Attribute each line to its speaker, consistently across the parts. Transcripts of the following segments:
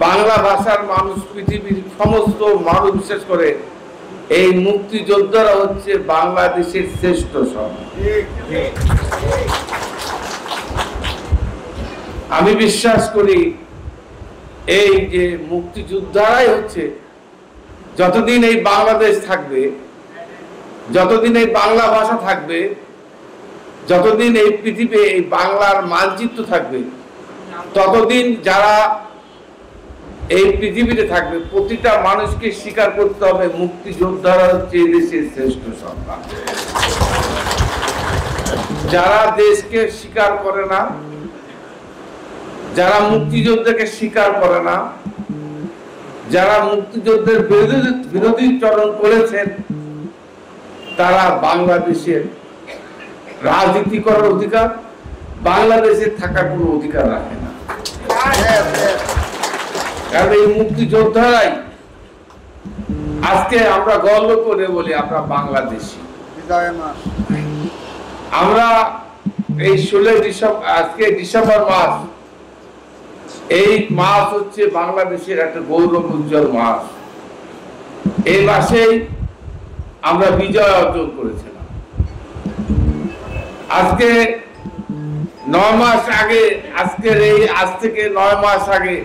Speaker 1: বাংলা ভাষার মানুষ, পৃথিবীর সমস্ত মানুষ বিশেষ করে এই মুক্তিযোদ্ধারা হচ্ছে বাংলাদেশের শ্রেষ্ঠ সম্পদ। আমি বিশ্বাস করি এই যে মুক্তিযোদ্ধারাই হচ্ছে, যতদিন এই বাংলাদেশ থাকবে, যতদিন এই বাংলা ভাষা থাকবে, যতদিন এই পৃথিবী এই বাংলার মানচিত্র থাকবে, ততদিন যারা এই পৃথিবীতে থাকবে প্রতিটা মানুষকে স্বীকার করতে হবে মুক্তিযোদ্ধারা হচ্ছে দেশের শ্রেষ্ঠ সন্তান। যারা দেশকে স্বীকার করে না, যারা মুক্তিযোদ্ধাকে স্বীকার করে না, যারা মুক্তিযুদ্ধের বিরোধী চরণ করেছেন, তারা বাংলাদেশের রাজনীতি করার অধিকার, বাংলাদেশে থাকার কোনো অধিকার রাখে না। কারণ এই মুক্তিযোদ্ধারাই আজকে আমরা গর্ব করে বলি আমরা বাংলাদেশী। আমরা এই 16 ডিসেম্বর, আজকে ডিসেম্বর মাস, এই মাস হচ্ছে বাংলাদেশের একটা গৌরব উজ্জ্বল মাস। এই মাসেই আমরা বিজয় অর্জন করেছিলাম। আজকে 9 মাস আগে, আজকের এই আজ থেকে 9 মাস আগে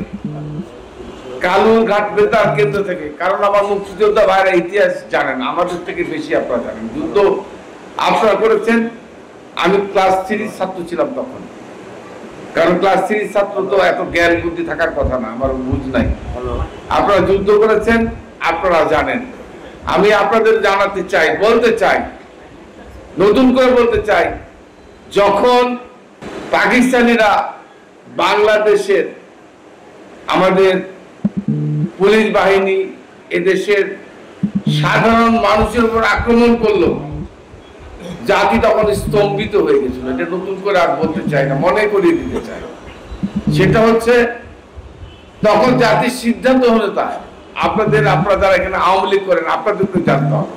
Speaker 1: কালুরঘাট বেতার কেন্দ্র থেকে, কারণ আমার মুক্তিযোদ্ধা ভাইরা ইতিহাস জানেন আমাদের থেকে বেশি, আপনারা জানেন যুদ্ধ আপনারা করেছেন। আমি ক্লাস 3 ছাত্র ছিলাম তখন, কারণ ক্লাস 3 ছাত্র তো এত জ্ঞান বুদ্ধি থাকার কথা না, আমার বুঝ নাই। আপনারা যুদ্ধ করেছেন, আপনারা জানেন। আমি আপনাদের জানাতে চাই, বলতে চাই, নতুন করে বলতে চাই, যখন পাকিস্তানিরা বাংলাদেশের আমাদের পুলিশ বাহিনী, এদেশের সাধারণ মানুষের উপর আক্রমণ করলো, জাতি তখন স্তম্ভিত হয়ে গেছিল। এটা নতুন করে আর বলতে চাই না, মনে করিয়ে দিতে চাই। সেটা হচ্ছে তখন জাতির সিদ্ধান্ত হলো তাই, আপনারা যারা এখানে আওয়ামী লীগ করেন, আপনাদেরকে জানতে হবে,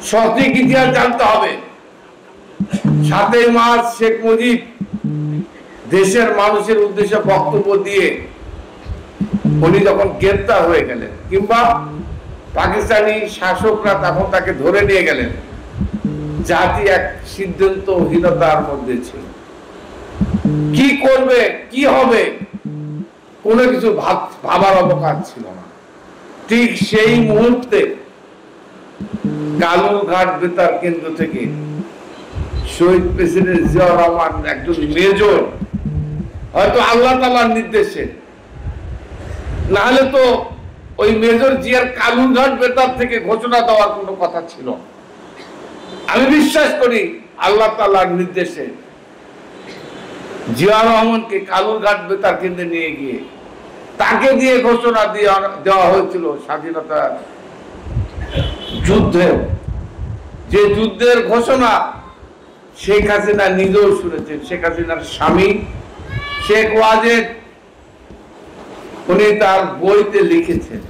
Speaker 1: সঠিক ইতিহাস জানতে হবে। 7 মার্চ শেখ মুজিব দেশের মানুষের উদ্দেশ্যে বক্তব্য দিয়ে উনি যখন গ্রেপ্তার হয়ে গেলেন, কিংবা পাকিস্তানি শাসকরা তখন তাকে ধরে নিয়ে গেলেন, জাতি এক সিদ্ধান্তহীনতার মধ্যে ছিল। কি করবে, কি হবে, কোনো কিছু ভাবার অবকাশ ছিল না। ঠিক সেই মুহূর্তে কালুরঘাট বেতার কেন্দ্র থেকে শহীদ প্রেসিডেন্ট জিয়াউর রহমান, একজন মেজর, হয়তো আল্লাহ তাআলার নির্দেশে, না হলে তো ওই মেজর জিয়ার কালুরঘাট বেতার থেকে ঘোষণা দেওয়ার কোনো কথা ছিল। আমি বিশ্বাস করি আল্লাহ তাআলার নির্দেশে জিয়াউর রহমানকে কালুরঘাট বেতার কেন্দ্রে নিয়ে গিয়ে তাকে দিয়ে ঘোষণা দেওয়া হয়েছিল স্বাধীনতা যুদ্ধে, যে যুদ্ধের ঘোষণা শেখ হাসিনা নিজেও শুনেছেন। শেখ হাসিনার স্বামী শেখ ওয়াজেদ, উনি তার বইতে লিখেছেন